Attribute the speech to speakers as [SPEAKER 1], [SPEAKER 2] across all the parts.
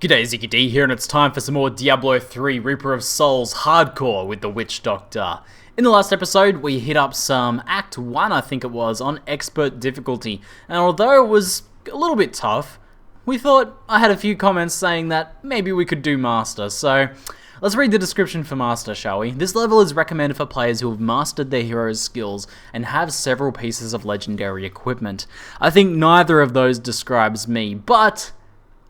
[SPEAKER 1] G'day, ZiggyD here, and it's time for some more Diablo 3 Reaper of Souls hardcore with the Witch Doctor. In the last episode, we hit up some Act 1, I think it was, on Expert difficulty, and although it was a little bit tough, we thought I had a few comments saying that maybe we could do Master, so let's read the description for Master, shall we? This level is recommended for players who have mastered their hero's skills and have several pieces of legendary equipment. I think neither of those describes me, but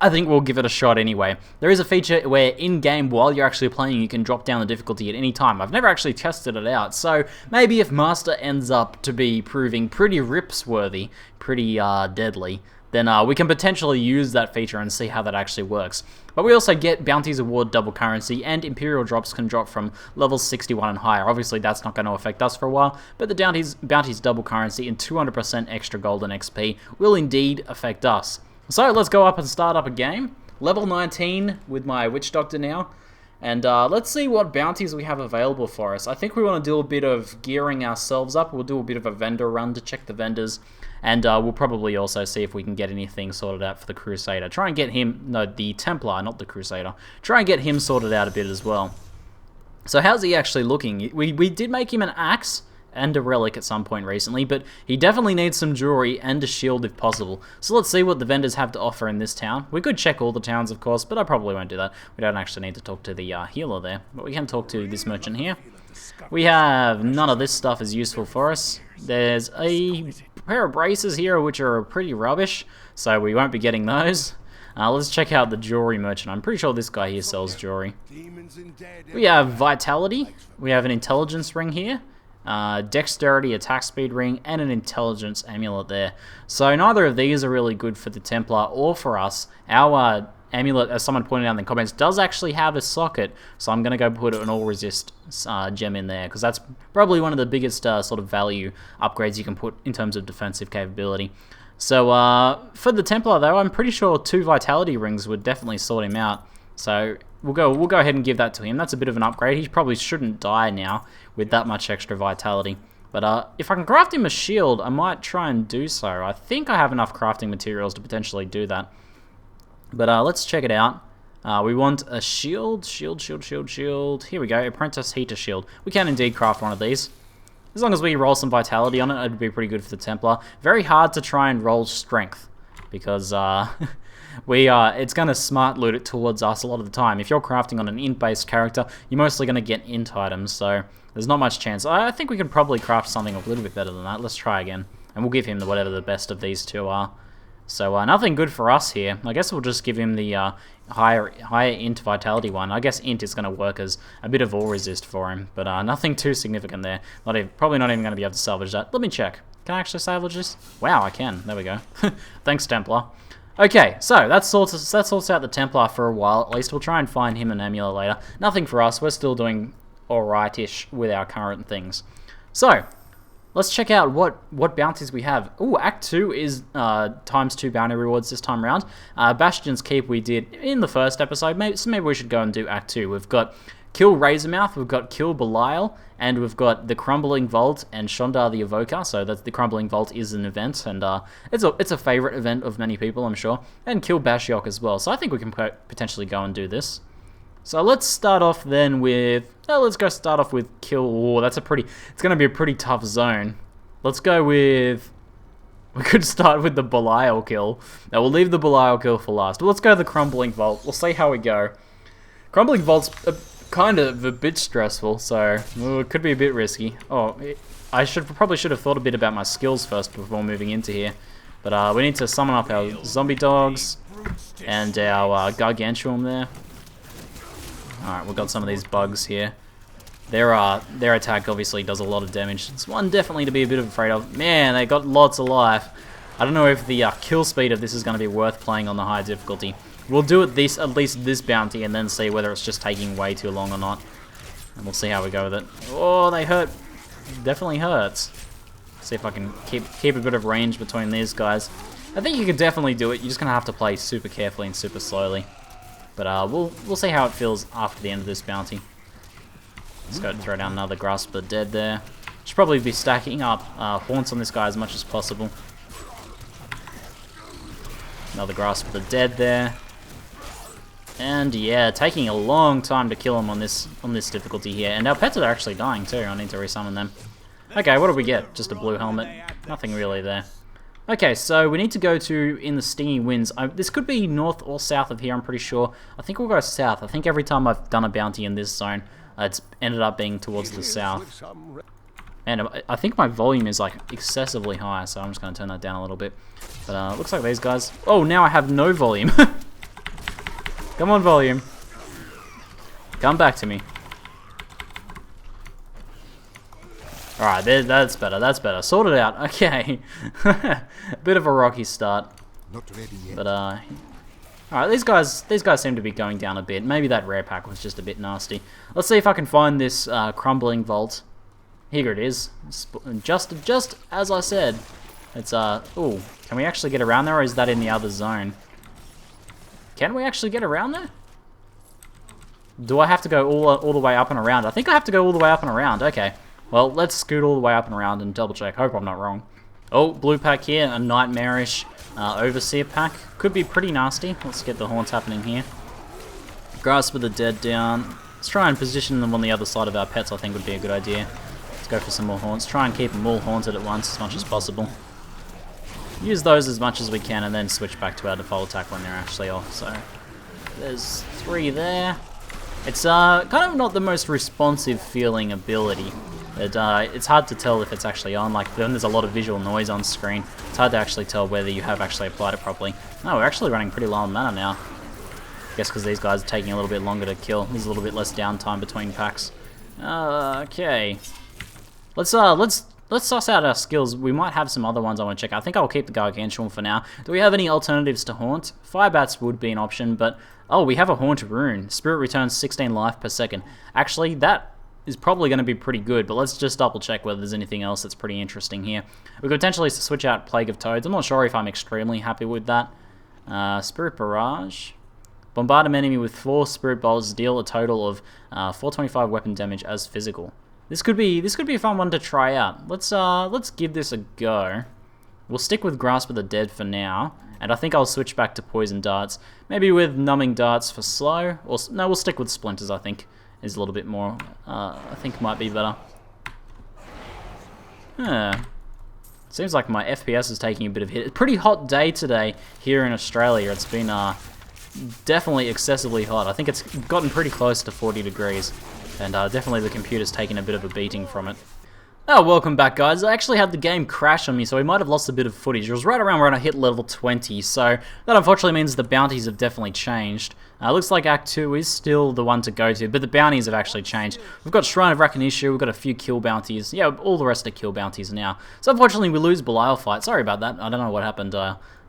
[SPEAKER 1] I think we'll give it a shot anyway. There is a feature where in-game, while you're actually playing, you can drop down the difficulty at any time. I've never actually tested it out, so maybe if Master ends up to be proving pretty rips-worthy, pretty deadly, then we can potentially use that feature and see how that actually works. But we also get Bounties award double currency, and Imperial drops can drop from level 61 and higher. Obviously that's not going to affect us for a while, but the Bounties double currency and 200% extra golden XP will indeed affect us. So let's go up and start up a game. Level 19 with my Witch Doctor now. And let's see what bounties we have available for us. I think we want to do a bit of gearing ourselves up. We'll do a bit of a vendor run to check the vendors. And we'll probably also see if we can get anything sorted out for the Crusader. Try and get him, no, the Templar, not the Crusader. Try and get him sorted out a bit as well. So how's he actually looking? We did make him an axe and a relic at some point recently, but he definitely needs some jewelry and a shield if possible. So let's see what the vendors have to offer in this town. We could check all the towns, of course, but I probably won't do that. We don't actually need to talk to the healer there, but we can talk to this merchant here. We have none of this stuff is useful for us. There's a pair of braces here which are pretty rubbish, so we won't be getting those. Let's check out the jewelry merchant. I'm pretty sure this guy here sells jewelry. We have vitality. We have an intelligence ring here. Dexterity, attack speed ring, and an intelligence amulet there. So neither of these are really good for the Templar or for us. Our amulet, as someone pointed out in the comments, does actually have a socket, so I'm going to go put an all resist gem in there, because that's probably one of the biggest sort of value upgrades you can put in terms of defensive capability. So for the Templar though, I'm pretty sure 2 vitality rings would definitely sort him out. So we'll go ahead and give that to him. That's a bit of an upgrade. He probably shouldn't die now with that much extra vitality. But if I can craft him a shield, I might try and do so. I think I have enough crafting materials to potentially do that. But let's check it out. We want a shield. Shield. Here we go. Apprentice Heater Shield. We can indeed craft one of these. As long as we roll some vitality on it, it'd be pretty good for the Templar. Very hard to try and roll strength, because it's going to smart loot it towards us a lot of the time. If you're crafting on an int-based character, you're mostly going to get int items, so there's not much chance. I think we can probably craft something a little bit better than that. Let's try again, and we'll give him whatever the best of these two are. So nothing good for us here. I guess we'll just give him the higher int vitality one. I guess int is going to work as a bit of all resist for him, but nothing too significant there. Probably not even going to be able to salvage that. Let me check. Can I actually salvage this? Wow, I can. There we go. Thanks, Templar. Okay, so that sorts out the Templar for a while. At least we'll try and find him an amulet later. Nothing for us. We're still doing alright-ish with our current things. So let's check out what bounties we have. Ooh, Act 2 is ×2 bounty rewards this time around. Bastion's Keep we did in the first episode, so maybe we should go and do Act 2. We've got Kill Razormouth, we've got Kill Belial, and we've got the Crumbling Vault and Shondar the Evoker. So that's the Crumbling Vault is an event, and it's a favorite event of many people, I'm sure. And Kill Bashiok as well. So I think we can potentially go and do this. So let's start off then with Kill. Oh, it's going to be a pretty tough zone. Let's go with. We could start with the Belial kill. Now we'll leave the Belial kill for last. But let's go to the Crumbling Vault. We'll see how we go. Crumbling Vault's kind of a bit stressful, so it could be a bit risky. Oh, I probably should have thought a bit about my skills first before moving into here. But we need to summon up our zombie dogs and our gargantuan there. Alright, we've got some of these bugs here. Their attack obviously does a lot of damage. It's one definitely to be a bit afraid of. Man, they got lots of life. I don't know if the kill speed of this is going to be worth playing on the high difficulty. We'll do at least this bounty and then see whether it's just taking way too long or not. And we'll see how we go with it. Oh, they hurt. Definitely hurts. See if I can keep a bit of range between these guys. I think you can definitely do it. You're just going to have to play super carefully and super slowly. But we'll see how it feels after the end of this bounty. Let's go throw down another Grasp of the Dead there. Should probably be stacking up Haunts on this guy as much as possible. Another Grasp of the Dead there. And yeah, taking a long time to kill him on this difficulty here. And our pets are actually dying too. I need to resummon them. Okay, what do we get? Just a blue helmet. Nothing really there. Okay, so we need to go to in the Stingy Winds. This could be north or south of here, I'm pretty sure. I think we'll go south. I think every time I've done a bounty in this zone, it's ended up being towards the south. And I think my volume is like excessively high, so I'm just going to turn that down a little bit. But looks like these guys... Oh, now I have no volume. Come on, volume. Come back to me. Alright, that's better, that's better. Sort it out. Okay. Bit of a rocky start.
[SPEAKER 2] Not ready yet.
[SPEAKER 1] But, alright, these guys seem to be going down a bit. Maybe that rare pack was just a bit nasty. Let's see if I can find this crumbling vault. Here it is. Just as I said. It's, ooh. Can we actually get around there, or is that in the other zone? Can we actually get around there? Do I have to go all the way up and around? I think I have to go all the way up and around. Okay. Well, let's scoot all the way up and around and double check. Hope I'm not wrong. Oh, blue pack here. A nightmarish overseer pack. Could be pretty nasty. Let's get the haunts happening here. Grasp of the Dead down. Let's try and position them on the other side of our pets, I think would be a good idea. Let's go for some more haunts. Try and keep them all haunted at once as much as possible. Use those as much as we can and then switch back to our default attack when they're actually off. So there's 3 there. It's kind of not the most responsive feeling ability. It's hard to tell if it's actually on, like when there's a lot of visual noise on screen. It's hard to actually tell whether you have actually applied it properly. No, we're actually running pretty low on mana now. I guess because these guys are taking a little bit longer to kill. There's a little bit less downtime between packs. Okay. Let's suss out our skills. We might have some other ones I want to check. I think I'll keep the Gargantuan for now. Do we have any alternatives to Haunt? Firebats would be an option, but... Oh, we have a Haunt Rune. Spirit returns 16 life per second. Actually, that is probably going to be pretty good, but let's just double check whether there's anything else that's pretty interesting here. We could potentially switch out Plague of Toads. I'm not sure if I'm extremely happy with that. Spirit Barrage. Bombard an enemy with 4 Spirit Bolts. Deal a total of 425 weapon damage as physical. This could be a fun one to try out. Let's give this a go. We'll stick with Grasp of the Dead for now, and I think I'll switch back to Poison Darts. Maybe with Numbing Darts for slow, or no, we'll stick with Splinters. I think is a little bit more. I think might be better. Seems like my FPS is taking a bit of a hit. It's a pretty hot day today here in Australia. It's been definitely excessively hot. I think it's gotten pretty close to 40 degrees. And definitely the computer's taken a bit of a beating from it. Oh, welcome back, guys. I actually had the game crash on me, so we might have lost a bit of footage. It was right around when I hit level 20, so that unfortunately means the bounties have definitely changed. Looks like Act 2 is still the one to go to, but the bounties have actually changed. We've got Shrine of Rakanoth, we've got a few kill bounties. Yeah, all the rest are kill bounties now. So unfortunately we lose Belial Fight. Sorry about that. I don't know what happened.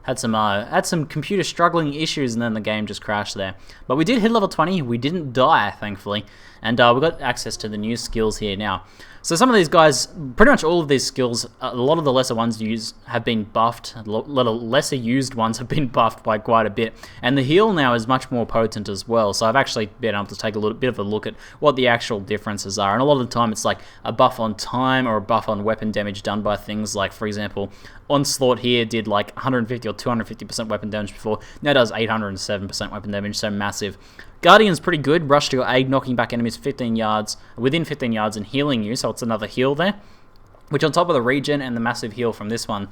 [SPEAKER 1] Had some computer struggling issues, and then the game just crashed there. But we did hit level 20. We didn't die, thankfully, and we got access to the new skills here now. So some of these guys, pretty much all of these skills, a lot of the lesser ones have been buffed. A lot of lesser used ones have been buffed by quite a bit, and the heal now is much more potent as well. So I've actually been able to take a little bit of a look at what the actual differences are, and a lot of the time it's like a buff on time or a buff on weapon damage done by things like, for example, Onslaught here did like 150 or 250% weapon damage before. Now does 807% weapon damage, so massive. Guardian's pretty good. Rush to your aid, knocking back enemies 15 yards, within 15 yards and healing you, so it's another heal there. Which on top of the regen and the massive heal from this one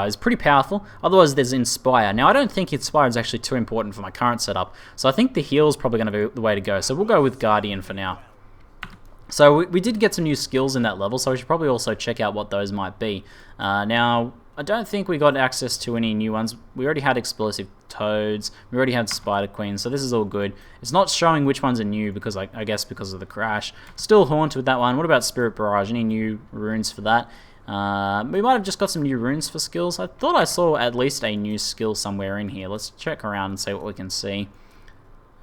[SPEAKER 1] is pretty powerful. Otherwise there's Inspire. Now I don't think Inspire is actually too important for my current setup, so I think the heal is probably going to be the way to go. So we'll go with Guardian for now. So we did get some new skills in that level, so we should probably also check out what those might be. Now, I don't think we got access to any new ones. We already had Explosive Toads, we already had Spider Queen, so this is all good. It's not showing which ones are new, because I guess because of the crash. Still Haunt with that one. What about Spirit Barrage? Any new runes for that? We might have just got some new runes for skills. I thought I saw at least a new skill somewhere in here. Let's check around and see what we can see.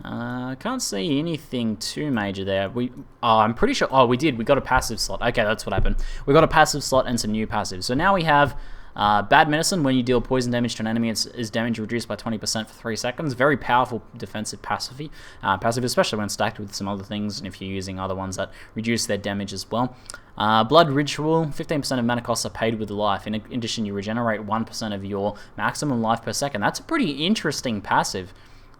[SPEAKER 1] I can't see anything too major there. I'm pretty sure... Oh, we did. We got a passive slot. Okay, that's what happened. We got a passive slot and some new passives. So now we have Bad Medicine. When you deal poison damage to an enemy, is damage reduced by 20% for 3 seconds. Very powerful defensive passive, especially when stacked with some other things, and if you're using other ones that reduce their damage as well. Blood Ritual, 15% of mana costs are paid with life. In addition, you regenerate 1% of your maximum life per second. That's a pretty interesting passive.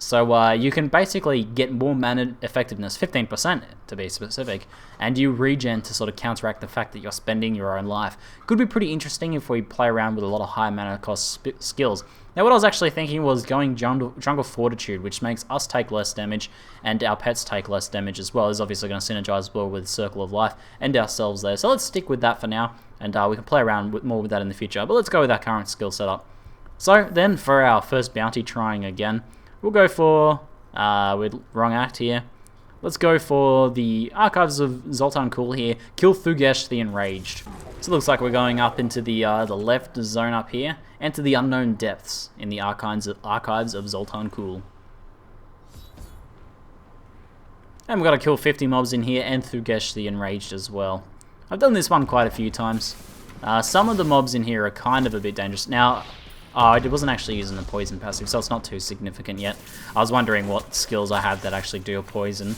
[SPEAKER 1] So you can basically get more mana effectiveness, 15% to be specific, and you regen to sort of counteract the fact that you're spending your own life. Could be pretty interesting if we play around with a lot of high mana cost skills. Now what I was actually thinking was going Jungle Fortitude, which makes us take less damage and our pets take less damage as well. Is obviously going to synergize well with Circle of Life and ourselves there. So let's stick with that for now, and we can play around more with that in the future. But let's go with our current skill setup. So then for our first bounty, trying again, we'll go for, with wrong act here, let's go for the Archives of Zoltun Kulle here, kill Thugesh the Enraged. So it looks like we're going up into the left zone up here, and to the unknown depths in the Archives of Zoltun Kulle. And we've got to kill 50 mobs in here, and Thugesh the Enraged as well. I've done this one quite a few times. Some of the mobs in here are kind of a bit dangerous. Now, I wasn't actually using the poison passive, so it's not too significant yet. I was wondering what skills I have that actually do poison.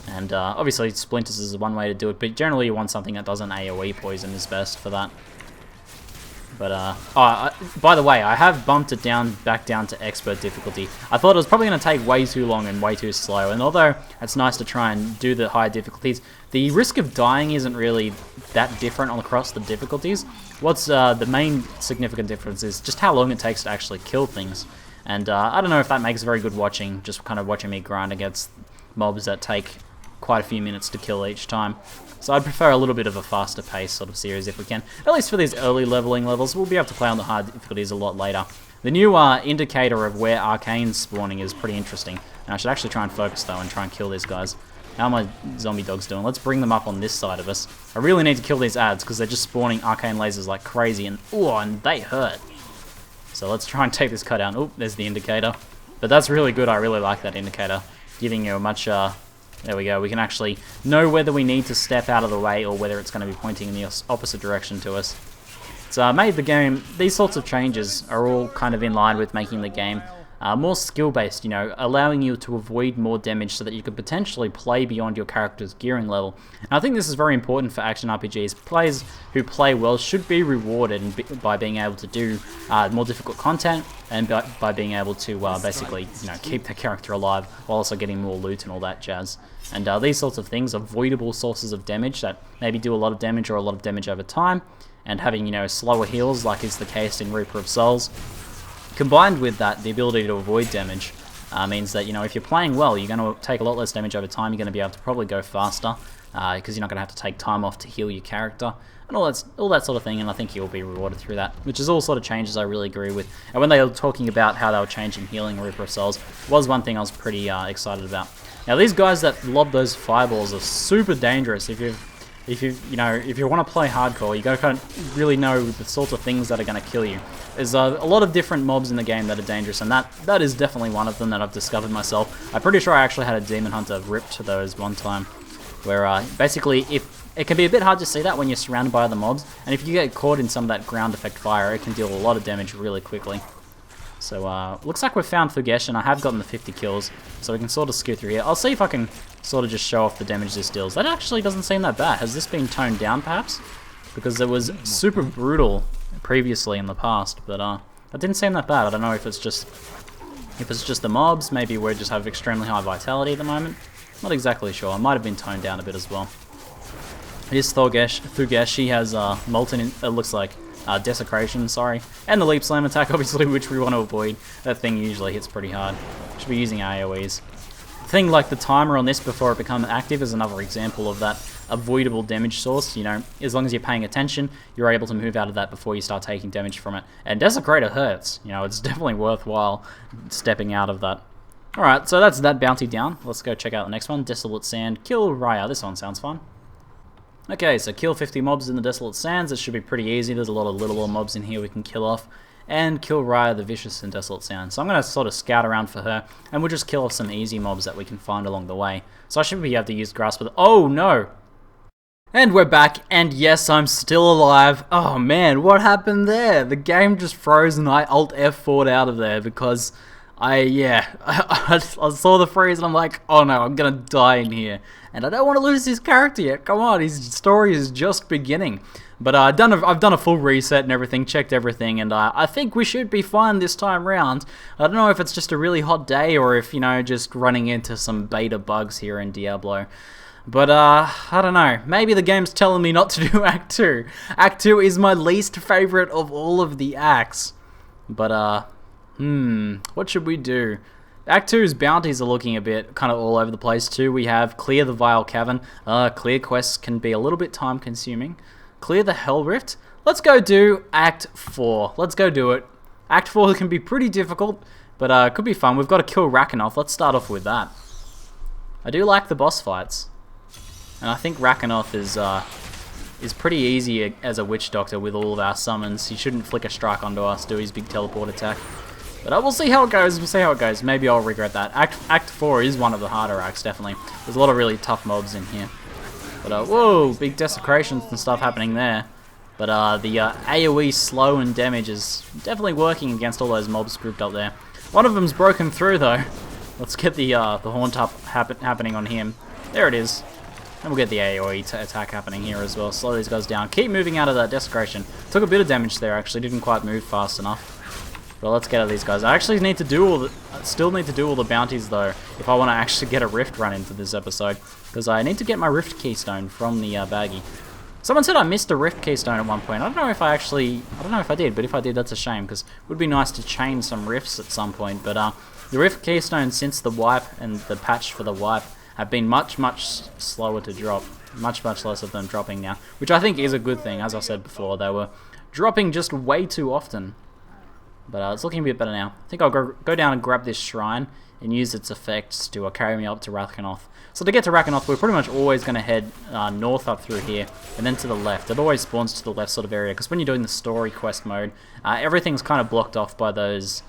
[SPEAKER 1] And obviously Splinters is one way to do it, but generally you want something that doesn't AoE poison is best for that. But, by the way, I have bumped it back down to expert difficulty. I thought it was probably going to take way too long and way too slow, and although it's nice to try and do the high difficulties, the risk of dying isn't really that different across the difficulties. What's the main significant difference is just how long it takes to actually kill things. And I don't know if that makes very good watching, just kind of watching me grind against mobs that take quite a few minutes to kill each time. So I'd prefer a little bit of a faster pace sort of series if we can. At least for these early leveling levels, we'll be able to play on the hard difficulties a lot later. The new indicator of where Arcane's spawning is pretty interesting. And I should actually try and focus though and try and kill these guys. How are my zombie dogs doing? Let's bring them up on this side of us. I really need to kill these ads because they're just spawning arcane lasers like crazy, and and they hurt. So let's try and take this cut down. Oh, there's the indicator. But that's really good. I really like that indicator, giving you a much there we go. We can actually know whether we need to step out of the way or whether it's going to be pointing in the opposite direction to us. It's made the game, these sorts of changes are all kind of in line with making the game more skill-based, you know, allowing you to avoid more damage so that you could potentially play beyond your character's gearing level. And I think this is very important for action RPGs. Players who play well should be rewarded by being able to do more difficult content and by being able to basically, you know, keep their character alive while also getting more loot and all that jazz. And these sorts of things, avoidable sources of damage that maybe do a lot of damage or a lot of damage over time, and having, you know, slower heals like is the case in Reaper of Souls, combined with that, the ability to avoid damage means that, you know, if you're playing well, you're going to take a lot less damage over time. You're going to be able to probably go faster because you're not going to have to take time off to heal your character and all that sort of thing. And I think you'll be rewarded through that, which is all sort of changes I really agree with. And when they were talking about how they were changing healing in Reaper of Souls, was one thing I was pretty excited about. Now these guys that lob those fireballs are super dangerous. If you want to play hardcore, you got to kind of really know the sorts of things that are going to kill you. There's a lot of different mobs in the game that are dangerous, and that is definitely one of them that I've discovered myself. I'm pretty sure I actually had a Demon Hunter rip to those one time, where basically it can be a bit hard to see that when you're surrounded by other mobs, and if you get caught in some of that ground effect fire, it can deal a lot of damage really quickly. So looks like we've found Thugesh, and I have gotten the 50 kills, so we can sort of scoot through here. I'll see if I can sort of just show off the damage this deals. That actually doesn't seem that bad. Has this been toned down perhaps? Because it was super brutal previously in the past, but it didn't seem that bad. I don't know if it's just the mobs. Maybe we just have extremely high vitality at the moment. Not exactly sure. It might have been toned down a bit as well. Here's Thugesh. He has molten. It looks like desecration. Sorry, and the leap slam attack, obviously, which we want to avoid. That thing usually hits pretty hard. Should be using AoEs. Thing like the timer on this before it becomes active is another example of that avoidable damage source. You know, as long as you're paying attention, you're able to move out of that before you start taking damage from it. And Desecrator hurts. You know, it's definitely worthwhile stepping out of that. Alright, so that's that bounty down. Let's go check out the next one. Desolate Sand. Kill Raya. This one sounds fun. Okay, so kill 50 mobs in the Desolate Sands. It should be pretty easy. There's a lot of little mobs in here we can kill off. And kill Raya the Vicious in Desolate Sands. So I'm going to sort of scout around for her, and we'll just kill off some easy mobs that we can find along the way. So I should be able to use Grasp with... Oh, no! And we're back, and yes, I'm still alive. Oh man, what happened there? The game just froze and I Alt F4'd out of there because I saw the freeze and I'm like, oh no, I'm gonna die in here. And I don't want to lose his character yet. Come on, his story is just beginning. But I've done a full reset and everything, checked everything, and I think we should be fine this time round. I don't know if it's just a really hot day or if, you know, just running into some beta bugs here in Diablo. But, I don't know. Maybe the game's telling me not to do Act 2. Act 2 is my least favorite of all of the acts. But, what should we do? Act 2's bounties are looking a bit kind of all over the place too. We have Clear the Vile Cavern. Clear quests can be a little bit time consuming. Clear the Hell Rift. Let's go do Act 4. Let's go do it. Act 4 can be pretty difficult, but it could be fun. We've got to kill Rakanoth. Let's start off with that. I do like the boss fights. And I think Rakanoth is pretty easy as a Witch Doctor with all of our summons. He shouldn't flicker strike onto us, do his big teleport attack. But we'll see how it goes. We'll see how it goes. Maybe I'll regret that. Act 4 is one of the harder acts, definitely. There's a lot of really tough mobs in here. But, whoa, big desecrations and stuff happening there. But the AoE slow and damage is definitely working against all those mobs grouped up there. One of them's broken through, though. Let's get the haunt up happening on him. There it is. And we'll get the AoE attack happening here as well. Slow these guys down. Keep moving out of that desecration. Took a bit of damage there, actually. Didn't quite move fast enough. But let's get at these guys. I actually need to do still need to do all the bounties though, if I want to actually get a rift run into this episode, because I need to get my rift keystone from the baggie. Someone said I missed a rift keystone at one point. I don't know if I did, but if I did, that's a shame, because it would be nice to chain some rifts at some point. But the rift keystone since the wipe and the patch for the wipe have been much slower to drop. Much less of them dropping now, which I think is a good thing. As I said before, they were dropping just way too often. But it's looking a bit better now. I think I'll go down and grab this shrine and use its effects to carry me up to Rakanoth. So to get to Rakanoth, we're pretty much always going to head north up through here and then to the left. It always spawns to the left sort of area, because when you're doing the story quest mode, everything's kind of blocked off by those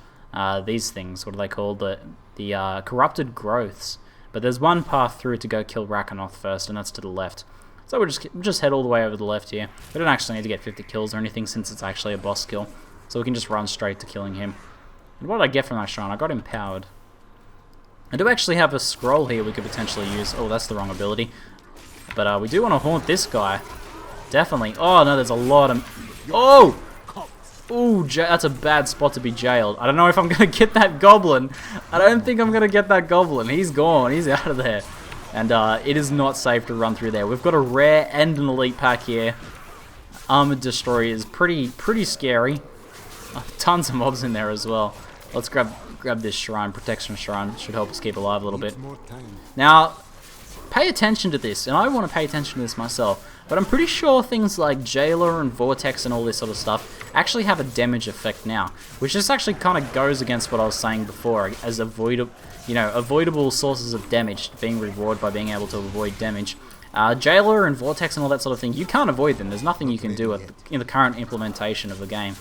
[SPEAKER 1] these things. What are they called? The corrupted growths. But there's one path through to go kill Rakanoth first, and that's to the left. So we'll just head all the way over the left here. We don't actually need to get 50 kills or anything, since it's actually a boss kill. So we can just run straight to killing him. And what did I get from that shrine? I got empowered. I do actually have a scroll here we could potentially use. Oh, that's the wrong ability. But we do want to haunt this guy. Definitely. Oh, no, there's a lot of... Oh! Ooh, that's a bad spot to be jailed. I don't know if I'm going to get that goblin. I don't think I'm going to get that goblin. He's gone. He's out of there. And it is not safe to run through there. We've got a rare and an elite pack here. Armored Destroyer is pretty scary. Tons of mobs in there as well. Let's grab this shrine, protection shrine. Should help us keep alive a little bit. Now, pay attention to this, and I want to pay attention to this myself. But I'm pretty sure things like Jailer and Vortex and all this sort of stuff actually have a damage effect now, which just actually kind of goes against what I was saying before, as avoidable sources of damage being rewarded by being able to avoid damage. Jailer and Vortex and all that sort of thing, you can't avoid them. There's nothing you can do in the current implementation of the game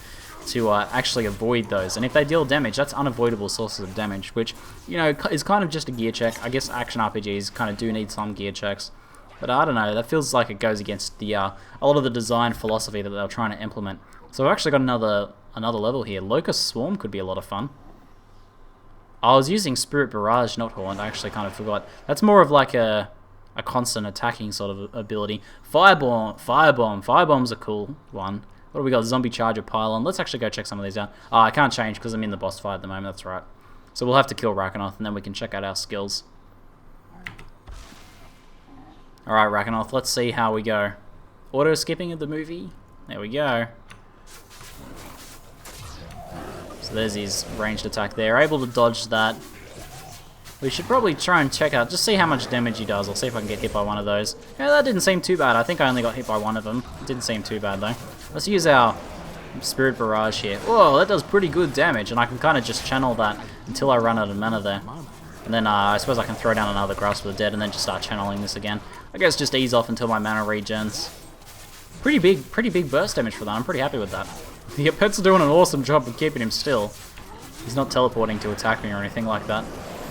[SPEAKER 1] to actually avoid those, and if they deal damage, that's unavoidable sources of damage, which, you know, is kind of just a gear check. I guess action RPGs kind of do need some gear checks, but I don't know, that feels like it goes against the a lot of the design philosophy that they're trying to implement. So I've actually got another level here. Locus Swarm could be a lot of fun. I was using Spirit Barrage, not Haunt. I actually kind of forgot. That's more of like a constant attacking sort of ability. Firebomb's a cool one. What do we got? Zombie Charger Pylon. Let's actually go check some of these out. Oh, I can't change because I'm in the boss fight at the moment. That's right. So we'll have to kill Rakanoth, and then we can check out our skills. Alright, Rakanoth, let's see how we go. Auto-skipping of the movie. There we go. So there's his ranged attack there. Able to dodge that. We should probably try and check out, just see how much damage he does. I'll see if I can get hit by one of those. Yeah, that didn't seem too bad. I think I only got hit by one of them. It didn't seem too bad, though. Let's use our Spirit Barrage here. Whoa, that does pretty good damage, and I can kind of just channel that until I run out of mana there. And then I suppose I can throw down another Grasp of the Dead and then just start channeling this again. I guess just ease off until my mana regens. Pretty big burst damage for that. I'm pretty happy with that. The pets are doing an awesome job of keeping him still. He's not teleporting to attack me or anything like that.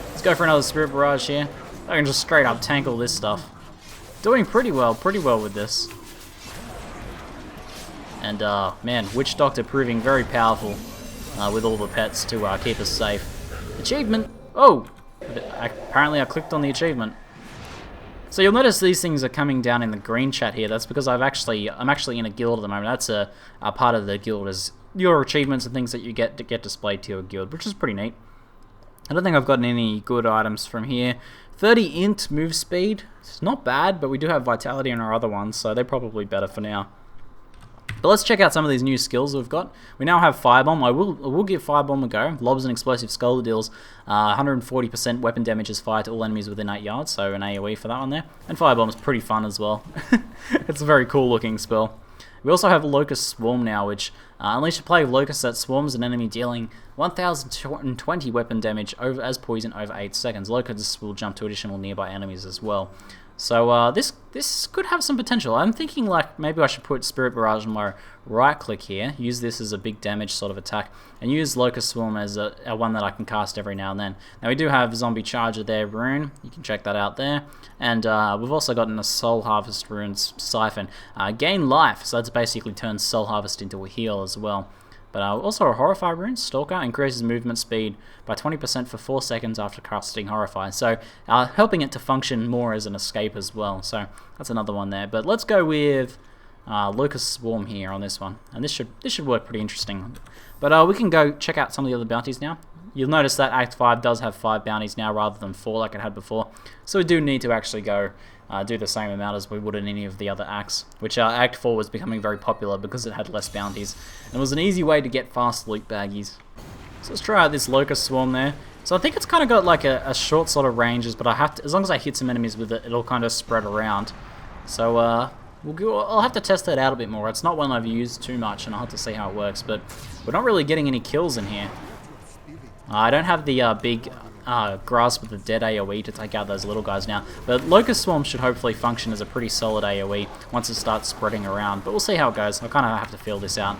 [SPEAKER 1] Let's go for another Spirit Barrage here. I can just straight up tank all this stuff. Doing pretty well with this. And man, Witch Doctor proving very powerful with all the pets to keep us safe. Achievement! Oh! Apparently I clicked on the achievement. So you'll notice these things are coming down in the green chat here. That's because I'm actually in a guild at the moment. That's a part of the guild is your achievements and things that you get displayed to your guild, which is pretty neat. I don't think I've gotten any good items from here. 30 int move speed. It's not bad, but we do have vitality in our other ones, so they're probably better for now. But let's check out some of these new skills we've got. We now have Firebomb. I will give Firebomb a go. Lobs and Explosive Skull deals 140% weapon damage is fired to all enemies within 8 yards, so an AoE for that one there. And Firebomb is pretty fun as well. It's a very cool looking spell. We also have Locus Swarm now, which unleash a plague of locusts that swarms an enemy, dealing 1020 weapon damage as poison over 8 seconds. Locusts will jump to additional nearby enemies as well. So this could have some potential. I'm thinking like maybe I should put Spirit Barrage on my right click here, use this as a big damage sort of attack, and use Locus Swarm as a one that I can cast every now and then. Now we do have Zombie Charger there, rune, you can check that out there, and we've also gotten a Soul Harvest rune Siphon. Gain life, so that's basically turns Soul Harvest into a heal as well. But also a Horrify rune, Stalker, increases movement speed by 20% for 4 seconds after casting Horrify. So helping it to function more as an escape as well. So that's another one there. But let's go with Locus Swarm here on this one. And this should work pretty interesting. But we can go check out some of the other bounties now. You'll notice that Act 5 does have 5 bounties now rather than 4 like it had before. So we do need to actually go do the same amount as we would in any of the other acts, which Act 4 was becoming very popular because it had less bounties. And it was an easy way to get fast loot baggies. So let's try out this Locust Swarm there. So I think it's kind of got like a short sort of ranges, but I have to, as long as I hit some enemies with it, it'll kind of spread around. So I'll have to test that out a bit more. It's not one I've used too much, and I'll have to see how it works, but we're not really getting any kills in here. I don't have the big Grasp of the Dead AoE to take out those little guys now, but Locust Swarm should hopefully function as a pretty solid AoE once it starts spreading around, but we'll see how it goes. I kind of have to feel this out,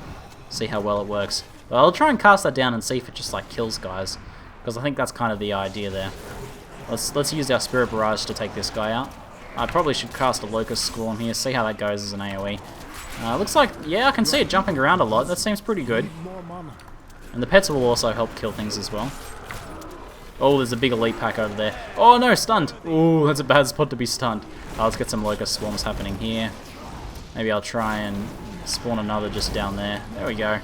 [SPEAKER 1] see how well it works. But I'll try and cast that down and see if it just like kills guys, because I think that's kind of the idea there. Let's use our Spirit Barrage to take this guy out. I probably should cast a Locust Swarm here, see how that goes as an AoE. Looks like, yeah, I can see it jumping around a lot. That seems pretty good. And the pets will also help kill things as well. Oh, there's a big elite pack over there. Oh no, stunned! Ooh, that's a bad spot to be stunned. Let's get some Locust Swarms happening here. Maybe I'll try and spawn another just down there. There we go.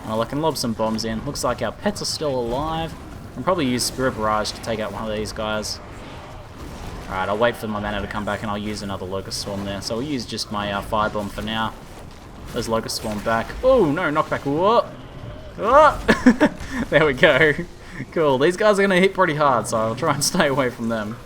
[SPEAKER 1] Well, I can lob some bombs in. Looks like our pets are still alive. I'll probably use Spirit Barrage to take out one of these guys. Alright, I'll wait for my mana to come back and I'll use another Locust Swarm there. So we'll use just my Firebomb for now. There's Locust Swarm back. Oh no, knockback. Whoa! Oh! There we go. Cool. These guys are going to hit pretty hard, so I'll try and stay away from them.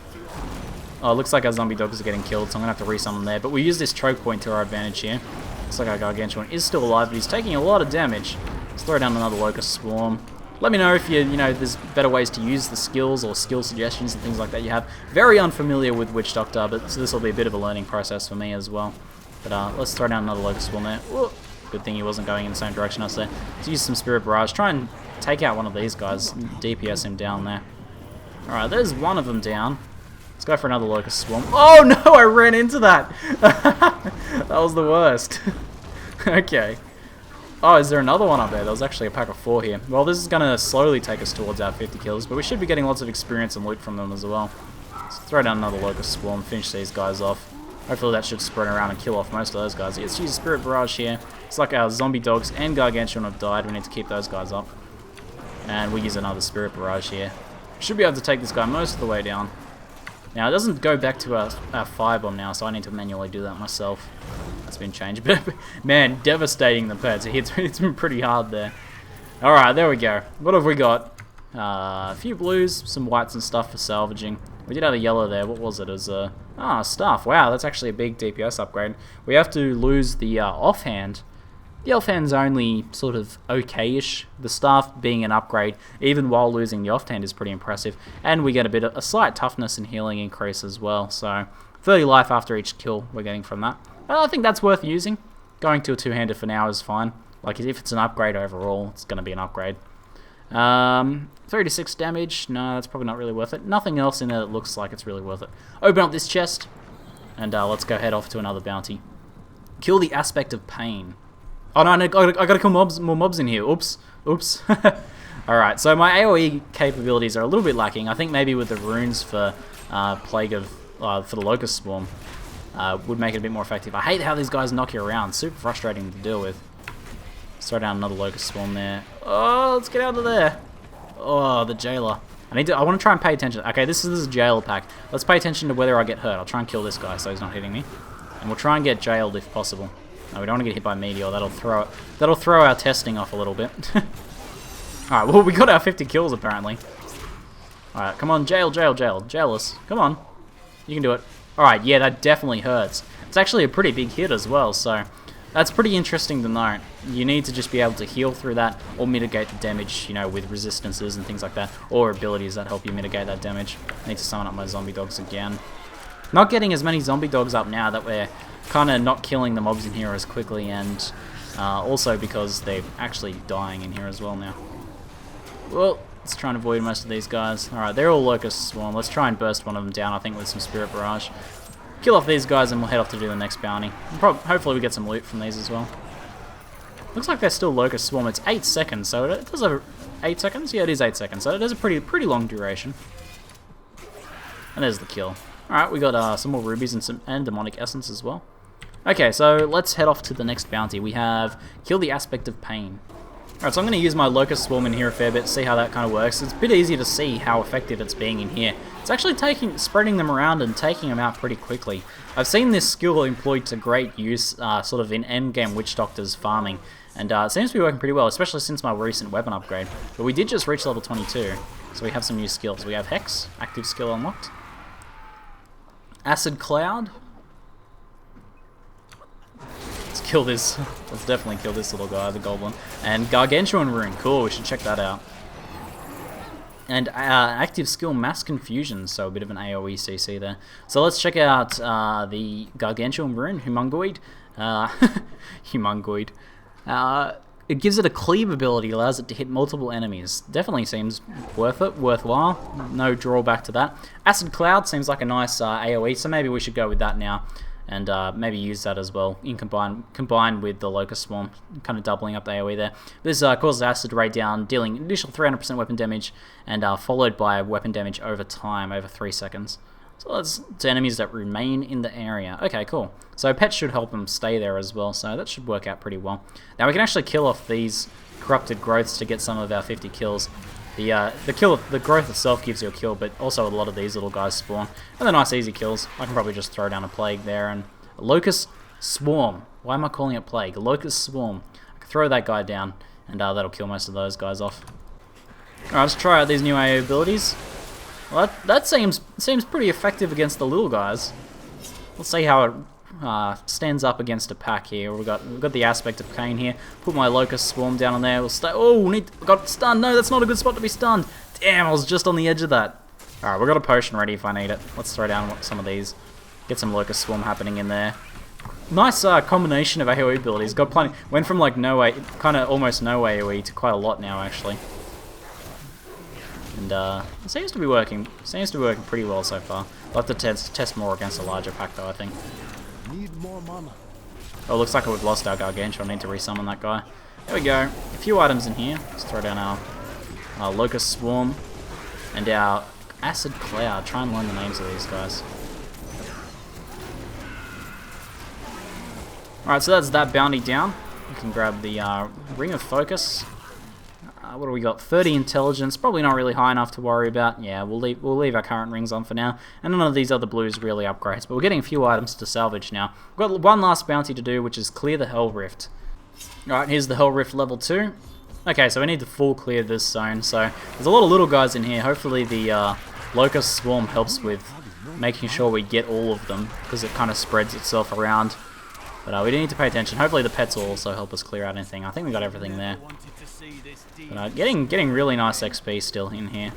[SPEAKER 1] Oh, it looks like our zombie dogs are getting killed, so I'm going to have to resummon there. But we use this choke point to our advantage here. Looks like our Gargantuan is still alive, but he's taking a lot of damage. Let's throw down another Locust Swarm. Let me know if you know, there's better ways to use the skills or skill suggestions and things like that you have. Very unfamiliar with Witch Doctor, but so this will be a bit of a learning process for me as well. But let's throw down another Locust Swarm there. Whoa. Good thing he wasn't going in the same direction I was there. Let's use some Spirit Barrage. Try and take out one of these guys. DPS him down there. Alright, there's one of them down. Let's go for another Locust Swarm. Oh no, I ran into that! That was the worst. Okay. Oh, is there another one up there? There was actually a pack of 4 here. Well, this is going to slowly take us towards our 50 kills, but we should be getting lots of experience and loot from them as well. Let's throw down another Locust Swarm, finish these guys off. Hopefully that should spread around and kill off most of those guys. Let's use Spirit Barrage here. It's like our zombie dogs and Gargantuan have died. We need to keep those guys up. And we use another Spirit Barrage here. Should be able to take this guy most of the way down. Now, it doesn't go back to our Firebomb now, so I need to manually do that myself. That's been changed. But, man, devastating the pets. It hits me pretty hard there. Alright, there we go. What have we got? A few blues, some whites and stuff for salvaging. We did have a yellow there. What was it? It was stuff. Wow, that's actually a big DPS upgrade. We have to lose the offhand. The offhand's only sort of okay-ish. The staff being an upgrade, even while losing the offhand, is pretty impressive. And we get a slight toughness and healing increase as well. So 30 life after each kill we're getting from that. I think that's worth using. Going to a two-handed for now is fine. Like if it's an upgrade overall, it's going to be an upgrade. 36 damage. No, that's probably not really worth it. Nothing else in there that looks like it's really worth it. Open up this chest, and let's go head off to another bounty. Kill the Aspect of Pain. Oh no, I gotta kill more mobs in here. Oops. Alright, so my AoE capabilities are a little bit lacking. I think maybe with the runes for Plague of for the Locus Swarm would make it a bit more effective. I hate how these guys knock you around. Super frustrating to deal with. Let's throw down another Locus Swarm there. Oh, let's get out of there. Oh, the jailer. I want to try and pay attention. Okay, this is a jailer pack. Let's pay attention to whether I get hurt. I'll try and kill this guy so he's not hitting me. And we'll try and get jailed if possible. No, we don't want to get hit by meteor. That'll throw our testing off a little bit. Alright, well, we got our 50 kills apparently. Alright, come on, jail us. Come on. You can do it. Alright, yeah, that definitely hurts. It's actually a pretty big hit as well, so that's pretty interesting to note. You need to just be able to heal through that or mitigate the damage, you know, with resistances and things like that, or abilities that help you mitigate that damage. I need to summon up my zombie dogs again. Not getting as many zombie dogs up now that we're kind of not killing the mobs in here as quickly, and also because they're actually dying in here as well now. Well, let's try and avoid most of these guys. Alright, they're all Locus Swarm. Let's try and burst one of them down, I think, with some Spirit Barrage. Kill off these guys and we'll head off to do the next bounty. Hopefully we get some loot from these as well. Looks like they're still Locus Swarm. It's 8 seconds, so it does have 8 seconds? Yeah, it is 8 seconds, so it has a pretty long duration. And there's the kill. Alright, we got some more rubies and demonic essence as well. Okay, so let's head off to the next bounty. We have Kill the Aspect of Pain. Alright, so I'm going to use my Locus Swarm in here a fair bit, see how that kind of works. It's a bit easier to see how effective it's being in here. It's actually spreading them around and taking them out pretty quickly. I've seen this skill employed to great use sort of in endgame Witch Doctors farming, and it seems to be working pretty well, especially since my recent weapon upgrade. But we did just reach level 22, so we have some new skills. We have Hex, active skill unlocked. Acid Cloud. Kill this. Let's definitely kill this little guy, the goblin. And Gargantuan Rune. Cool, we should check that out. And active skill Mass Confusion, so a bit of an AoE CC there. So let's check out the Gargantuan Rune, Humungoid. Humungoid. It gives it a cleave ability, allows it to hit multiple enemies. Definitely seems worthwhile. No drawback to that. Acid Cloud seems like a nice AoE, so maybe we should go with that now. And maybe use that as well, in combined with the Locus Swarm, kind of doubling up the AoE there. This causes Acid Ray down, dealing initial 300% weapon damage, and followed by weapon damage over time, over 3 seconds. So that's to enemies that remain in the area. Okay, cool. So Pets should help them stay there as well, so that should work out pretty well. Now we can actually kill off these corrupted growths to get some of our 50 kills. The growth itself gives you a kill, but also a lot of these little guys spawn. And they're nice easy kills. I can probably just throw down a Plague there, and a Locus Swarm. Why am I calling it Plague? A Locus Swarm. I can throw that guy down, and that'll kill most of those guys off. Alright, let's try out these new AoE abilities. Well, that seems pretty effective against the little guys. Let's see how it stands up against a pack here. We've got the Aspect of Pain here. Put my Locus Swarm down on there. We'll stay. Oh, got stunned. No, that's not a good spot to be stunned. Damn, I was just on the edge of that. Alright, we've got a potion ready if I need it. Let's throw down some of these. Get some Locus Swarm happening in there. Nice combination of AoE abilities. Got plenty. Went from like no way, kind of almost no AoE to quite a lot now actually. And it seems to be working. Seems to be working pretty well so far. I'll have to test more against a larger pack though, I think.
[SPEAKER 2] Need more mana.
[SPEAKER 1] Oh, looks like we've lost our Gargantuan. I need to resummon that guy. There we go. A few items in here. Let's throw down our Locus Swarm and our Acid Cloud. Try and learn the names of these guys. Alright, so that's that bounty down. We can grab the Ring of Focus. What do we got? 30 intelligence. Probably not really high enough to worry about. Yeah, we'll leave our current rings on for now. And none of these other blues really upgrades. But we're getting a few items to salvage now. We've got one last bounty to do, which is clear the Hell Rift. Alright, here's the Hell Rift level 2. Okay, so we need to full clear this zone. So there's a lot of little guys in here. Hopefully the Locus Swarm helps with making sure we get all of them, because it kind of spreads itself around. But we do need to pay attention. Hopefully the pets will also help us clear out anything. I think we got everything there. But getting really nice XP still in here.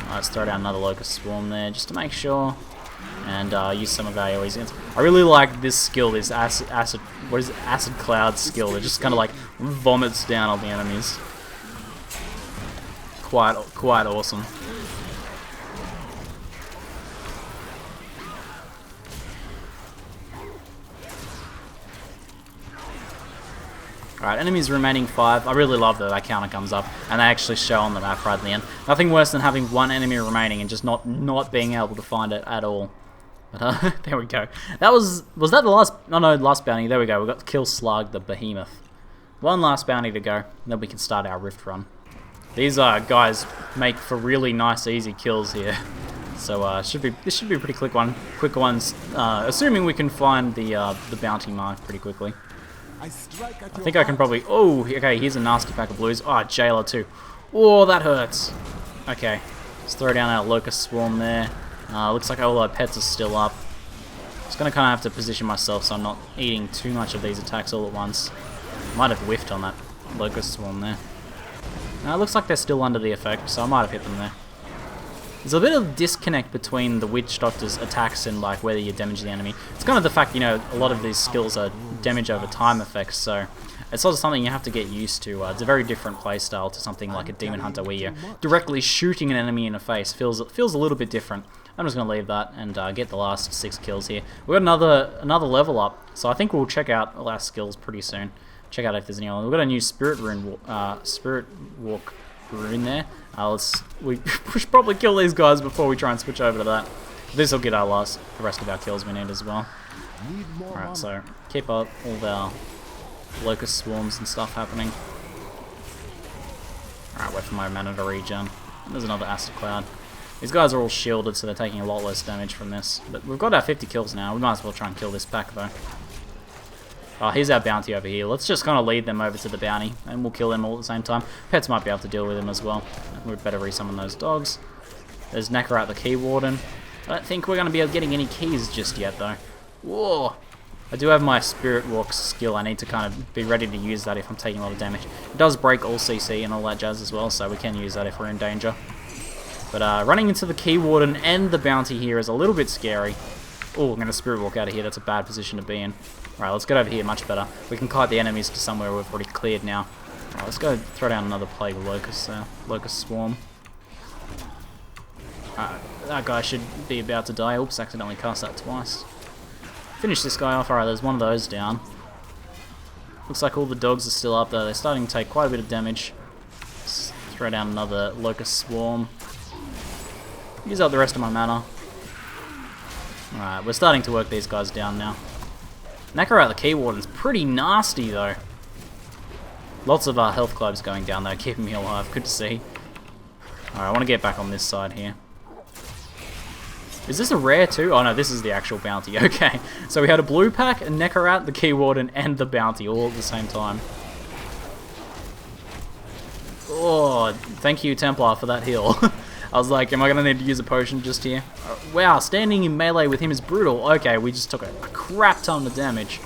[SPEAKER 1] Let's throw down another Locus Swarm there just to make sure. And use some of our AoEs. I really like this skill, this Acid Cloud skill. It just kind of like vomits down on the enemies. Quite awesome. Alright, enemies remaining 5. I really love that counter comes up and they actually show on the map right at the end. Nothing worse than having one enemy remaining and just not being able to find it at all. But there we go. That was that the last? Oh no, last bounty. There we go. We got to kill Slug the Behemoth. One last bounty to go, and then we can start our Rift run. These guys make for really nice, easy kills here. So this should be a pretty quick ones. Assuming we can find the bounty mark pretty quickly. I think I can probably... Oh, okay, here's a nasty pack of blues. Oh, Jailer too. Oh, that hurts. Okay, let's throw down our Locus Swarm there. Looks like all our pets are still up. Just going to kind of have to position myself so I'm not eating too much of these attacks all at once. Might have whiffed on that Locus Swarm there. Now, it looks like they're still under the effect, so I might have hit them there. There's a bit of disconnect between the Witch Doctor's attacks and like whether you damage the enemy. It's kind of the fact, you know, a lot of these skills are damage over time effects, so it's sort of something you have to get used to. It's a very different playstyle to something like a Demon Hunter where you're directly shooting an enemy in the face. Feels a little bit different. I'm just going to leave that and get the last 6 kills here. We've got another level up, so I think we'll check out all our skills pretty soon. Check out if there's any other. We've got a new Spirit Walk rune there. We should probably kill these guys before we try and switch over to that. This will get the rest of our kills we need as well. Alright, so keep up all of our Locust Swarms and stuff happening. Alright, wait for my mana to regen. There's another Acid Cloud. These guys are all shielded, so they're taking a lot less damage from this. But we've got our 50 kills now. We might as well try and kill this pack though. Oh, here's our bounty over here. Let's just kind of lead them over to the bounty, and we'll kill them all at the same time. Pets might be able to deal with them as well. We'd better resummon those dogs. There's Nakarat the Key Warden. I don't think we're going to be getting any keys just yet, though. Whoa! I do have my Spirit Walk skill. I need to kind of be ready to use that if I'm taking a lot of damage. It does break all CC and all that jazz as well, so we can use that if we're in danger. But running into the Key Warden and the bounty here is a little bit scary. Oh, I'm going to Spirit Walk out of here. That's a bad position to be in. Alright, let's get over here much better. We can kite the enemies to somewhere we've already cleared now. Alright, let's go throw down another Plague Locust Locus Swarm. That guy should be about to die. Oops, accidentally cast that twice. Finish this guy off. Alright, there's one of those down. Looks like all the dogs are still up there. They're starting to take quite a bit of damage. Let's throw down another Locust Swarm. Use up the rest of my mana. Alright, we're starting to work these guys down now. Nakarat the Key Warden's pretty nasty though. Lots of health globes going down though, keeping me alive. Good to see. Alright, I want to get back on this side here. Is this a rare too? Oh no, this is the actual bounty. Okay, so we had a blue pack, a Nakarat, the Key Warden, and the bounty all at the same time. Oh, thank you Templar for that heal. I was like, am I going to need to use a potion just here? Wow, standing in melee with him is brutal. Okay, we just took a crap ton of damage.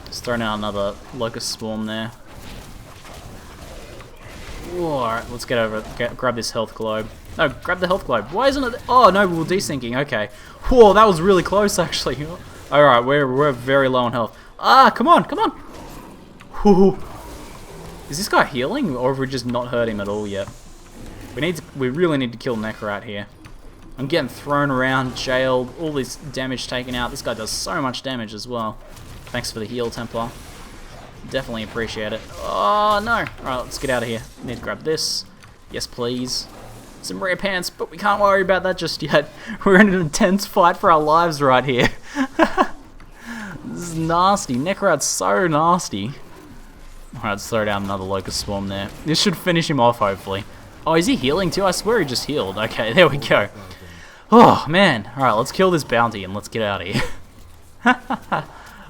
[SPEAKER 1] Just throwing out another Locust Swarm there. Alright, let's get over it. Grab this health globe. No, grab the health globe. Why isn't it... Oh, no, we were desyncing. Okay. Whoa, that was really close, actually. Alright, we're very low on health. Ah, come on, come on. Whew. Is this guy healing, or have we just not hurt him at all yet? We really need to kill Nakarat here. I'm getting thrown around, jailed, all this damage taken out. This guy does so much damage as well. Thanks for the heal, Templar. Definitely appreciate it. Oh, no. Alright, let's get out of here. Need to grab this. Yes, please. Some rare pants, but we can't worry about that just yet. We're in an intense fight for our lives right here. This is nasty. Nakarat's so nasty. Alright, let's throw down another Locust Swarm there. This should finish him off, hopefully. Oh, is he healing too? I swear he just healed. Okay, there we go. Oh, man. Alright, let's kill this bounty and let's get out of here.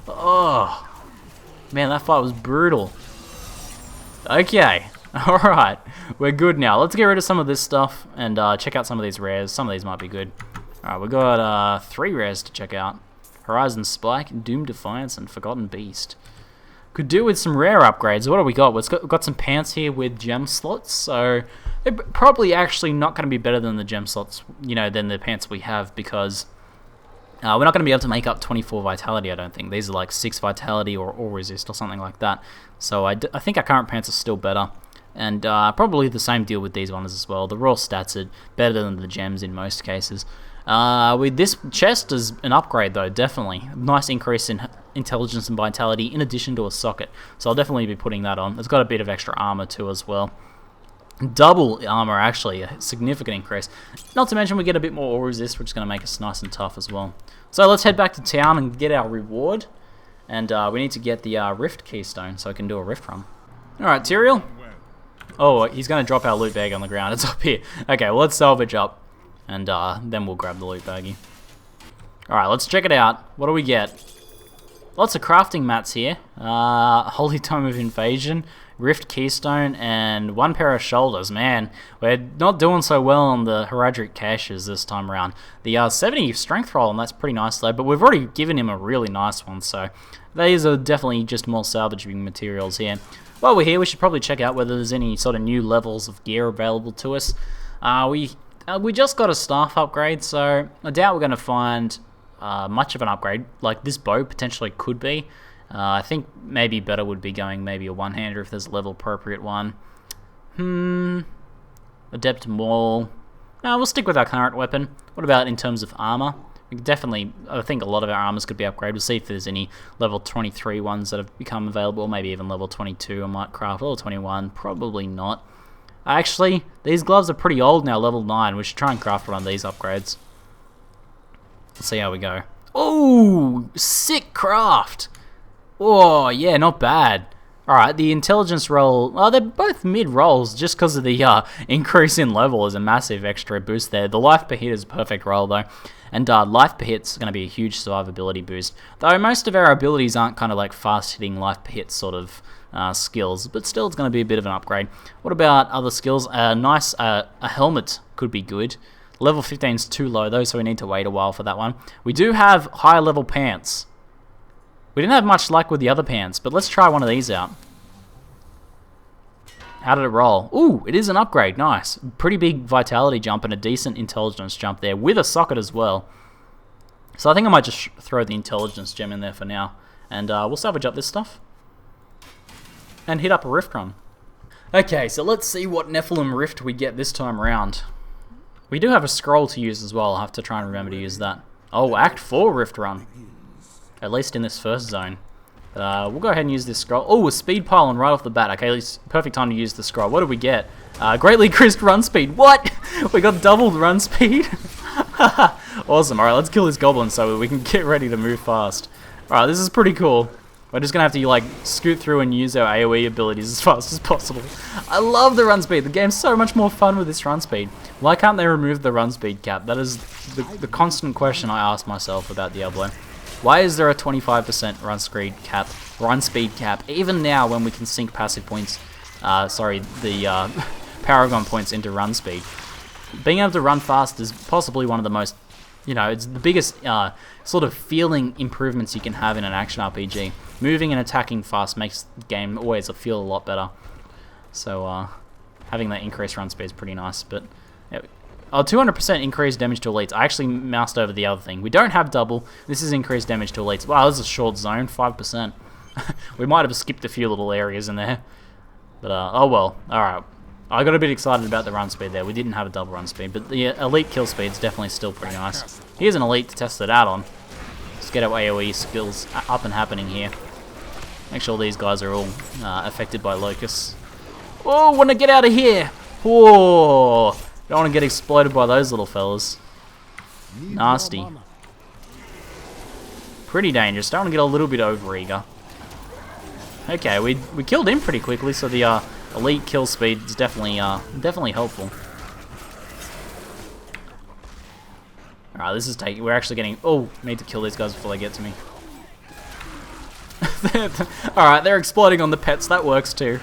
[SPEAKER 1] Oh. Man, that fight was brutal. Okay. Alright. We're good now. Let's get rid of some of this stuff and check out some of these rares. Some of these might be good. Alright, we've got 3 rares to check out. Horizon Spike, Doom Defiance, and Forgotten Beast. Could do with some rare upgrades. What do we got? We've got some pants here with gem slots, so they're probably actually not going to be better than the gem slots, you know, than the pants we have, because we're not going to be able to make up 24 vitality, I don't think. These are like 6 vitality or all resist or something like that. So I think our current pants are still better. And probably the same deal with these ones as well. The raw stats are better than the gems in most cases. With this chest as an upgrade though, definitely. Nice increase in intelligence and vitality in addition to a socket. So I'll definitely be putting that on. It's got a bit of extra armor too as well. Double armor, actually, a significant increase. Not to mention we get a bit more all resist, which is going to make us nice and tough as well. So let's head back to town and get our reward. And we need to get the Rift Keystone so I can do a Rift run. Alright, Tyrael. Oh, he's going to drop our loot bag on the ground. It's up here. Okay, well, let's salvage up. And then we'll grab the loot baggie. Alright, let's check it out. What do we get? Lots of crafting mats here. Holy Tome of Invasion, Rift Keystone, and one pair of shoulders. Man, we're not doing so well on the Horadric Caches this time around. The 70 strength roll, and that's pretty nice though, but we've already given him a really nice one, so these are definitely just more salvaging materials here. While we're here, we should probably check out whether there's any sort of new levels of gear available to us. We just got a staff upgrade, so I doubt we're going to find much of an upgrade. Like this bow potentially could be. I think maybe better would be going maybe a one-hander if there's a level appropriate one. Adept Maul. No, we'll stick with our current weapon. What about in terms of armor? We definitely, I think a lot of our armors could be upgraded. We'll see if there's any level 23 ones that have become available. Maybe even level 22 I might craft. Level 21, probably not. Actually, these gloves are pretty old now, level 9. We should try and craft one of these upgrades. Let's see how we go. Oh, sick craft! Oh, yeah, not bad. Alright, the intelligence roll, well, they're both mid rolls just because of the increase in level is a massive extra boost there. The life per hit is a perfect roll though. And life per hit's going to be a huge survivability boost. Though most of our abilities aren't kind of like fast hitting life per hit sort of skills, but still it's going to be a bit of an upgrade. What about other skills? A helmet could be good. Level 15 is too low though, so we need to wait a while for that one. We do have higher level pants. We didn't have much luck with the other pants, but let's try one of these out. How did it roll? Ooh, it is an upgrade. Nice. Pretty big vitality jump and a decent intelligence jump there with a socket as well. So I think I might just throw the intelligence gem in there for now. And we'll salvage up this stuff. And hit up a Rift run. Okay, so let's see what Nephalem Rift we get this time around. We do have a scroll to use as well. I'll have to try and remember to use that. Oh, Act 4 Rift run. At least in this first zone. We'll go ahead and use this scroll. Oh, a speed pylon right off the bat. Okay, it's perfect time to use the scroll. What did we get? Greatly increased run speed. What? We got doubled run speed? Awesome. Alright, let's kill this goblin so we can get ready to move fast. Alright, this is pretty cool. We're just going to have to like scoot through and use our AoE abilities as fast as possible. I love the run speed. The game's so much more fun with this run speed. Why can't they remove the run speed cap? That is the constant question I ask myself about Diablo. Why is there a 25% run speed cap, even now when we can sink passive points, the Paragon points into run speed? Being able to run fast is possibly one of the most, it's the biggest sort of feeling improvements you can have in an action RPG. Moving and attacking fast makes the game always feel a lot better. So having that increased run speed is pretty nice, but... 200% increased damage to elites. I actually moused over the other thing. We don't have double. This is increased damage to elites. Wow, this is a short zone, 5%. We might have skipped a few little areas in there. But, oh well. Alright. I got a bit excited about the run speed there. We didn't have a double run speed, but the elite kill speed is definitely still pretty nice. Here's an elite to test it out on. Let's get our AoE skills up and happening here. Make sure these guys are all affected by Locus. Oh, want to get out of here! Whoa! Don't want to get exploded by those little fellas. Nasty. Pretty dangerous. Don't want to get a little bit overeager. Okay, we killed him pretty quickly, so the elite kill speed is definitely helpful. Alright, this is taking... We're actually getting... Oh, need to kill these guys before they get to me. Alright, they're exploding on the pets. That works too.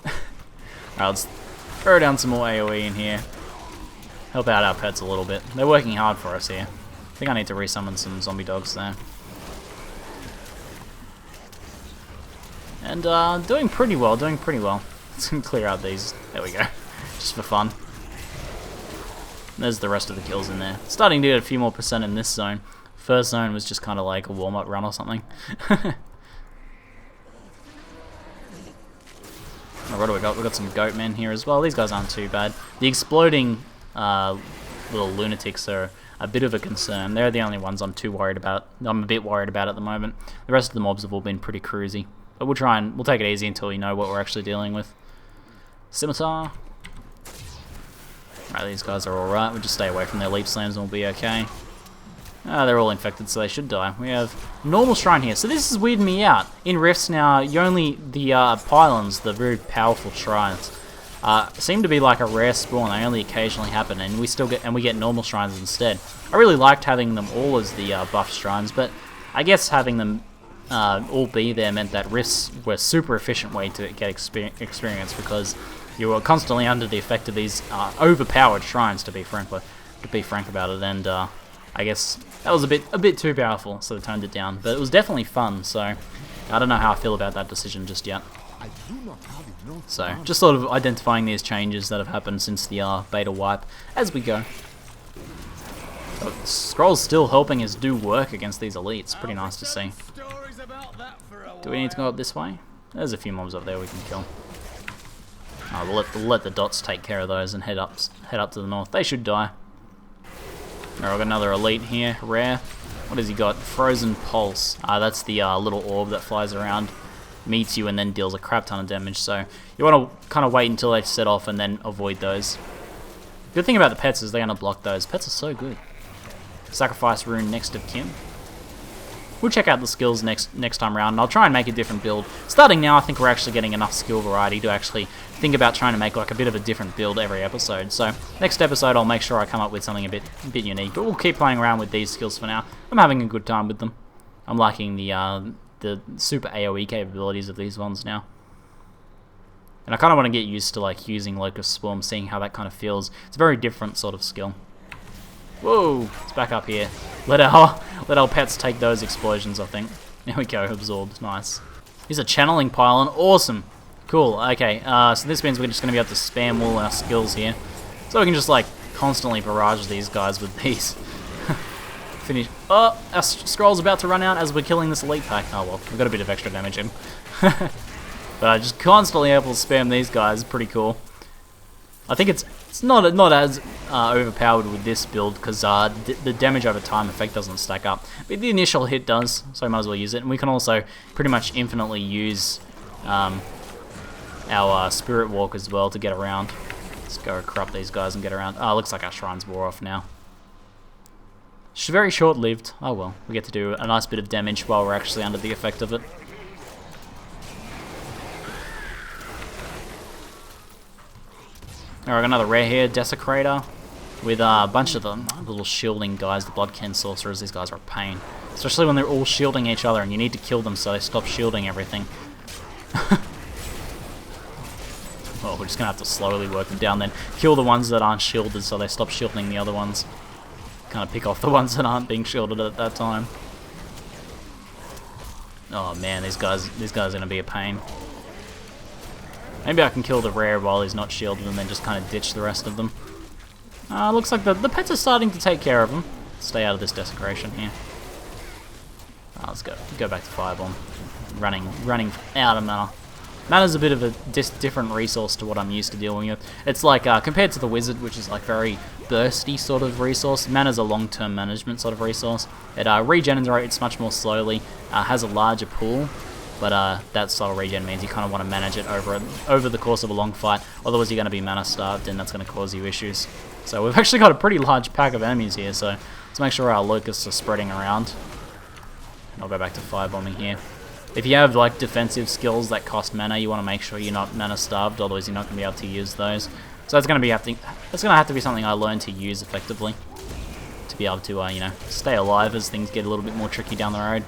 [SPEAKER 1] Alright, let's throw down some more AoE in here. Help out our pets a little bit. They're working hard for us here. I think I need to resummon some zombie dogs there. And doing pretty well. Let's clear out these. There we go. Just for fun. There's the rest of the kills in there. Starting to get a few more percent in this zone. First zone was just kind of like a warm-up run or something. Oh, what do we got? We got some goat men here as well. These guys aren't too bad. The exploding little lunatics are a bit of a concern. They're the only ones I'm too worried about. I'm a bit worried about at the moment. The rest of the mobs have all been pretty cruisy. But we'll take it easy until we know what we're actually dealing with. Scimitar. Right, these guys are alright. We'll just stay away from their leap slams and we'll be okay. They're all infected, so they should die. We have normal shrine here. So this is weirding me out. In Rifts now, you only the pylons, the very powerful shrines, seem to be like a rare spawn. They only occasionally happen, and we get normal shrines instead. I really liked having them all as the buff shrines, but I guess having them all be there meant that Rifts were a super efficient way to get experience, because you were constantly under the effect of these overpowered shrines. To be frank about it, and I guess that was a bit too powerful, so they toned it down. But it was definitely fun, so I don't know how I feel about that decision just yet. So, just sort of identifying these changes that have happened since the beta wipe as we go. So, Scroll's still helping us do work against these elites. Pretty nice to see. Do we need to go up this way? There's a few mobs up there we can kill. We'll let the dots take care of those and head up to the north. They should die. Alright, we've got another elite here, rare. What has he got? Frozen Pulse. That's the little orb that flies around, meets you, and then deals a crap ton of damage. So you want to kind of wait until they set off and then avoid those. Good thing about the pets is they're going to block those. Pets are so good. Sacrifice Rune next of kin. We'll check out the skills next time around, and I'll try and make a different build. Starting now, I think we're actually getting enough skill variety to actually think about trying to make like a bit of a different build every episode. So next episode, I'll make sure I come up with something a bit unique. But we'll keep playing around with these skills for now. I'm having a good time with them. I'm liking the super AoE capabilities of these ones now. And I kind of want to get used to like using Locus Swarm, seeing how that kind of feels. It's a very different sort of skill. Whoa, it's back up here. Let our pets take those explosions, I think. There we go, absorbed, nice. Here's a channeling pylon, awesome. Cool, okay, so this means we're just going to be able to spam all our skills here. So we can just like constantly barrage these guys with these. Finish. Oh, our scroll's about to run out as we're killing this elite pack. Oh well, we've got a bit of extra damage in. But just constantly able to spam these guys, pretty cool. I think it's not as overpowered with this build, because the damage over time effect doesn't stack up. But the initial hit does, so I might as well use it. And we can also pretty much infinitely use our Spirit Walk as well to get around. Let's go corrupt these guys and get around. Oh, looks like our shrines wore off now. Very short-lived. Oh well, we get to do a nice bit of damage while we're actually under the effect of it. Alright, another rare here, Desecrator, with a bunch of the little shielding guys, the Bloodkin Sorcerers. These guys are a pain. Especially when they're all shielding each other and you need to kill them so they stop shielding everything. Well, we're just going to have to slowly work them down then. Kill the ones that aren't shielded so they stop shielding the other ones. Kind of pick off the ones that aren't being shielded at that time. Oh man, these guys are going to be a pain. Maybe I can kill the rare while he's not shielded and then just kind of ditch the rest of them. Looks like the pets are starting to take care of them. Stay out of this desecration here. Let's go back to Firebomb. Running out of mana. Mana's a bit of a different resource to what I'm used to dealing with. It's like, compared to the Wizard, which is like very bursty sort of resource, Mana's a long-term management sort of resource. It regenerates much more slowly, has a larger pool, but that style of regen means you kind of want to manage it over the course of a long fight, otherwise you're going to be mana starved and that's going to cause you issues. So we've actually got a pretty large pack of enemies here, so let's make sure our locusts are spreading around. And I'll go back to firebombing here. If you have like defensive skills that cost mana, you want to make sure you're not mana starved, otherwise you're not going to be able to use those. So it's going to have to be something I learn to use effectively to be able to you know, stay alive as things get a little bit more tricky down the road.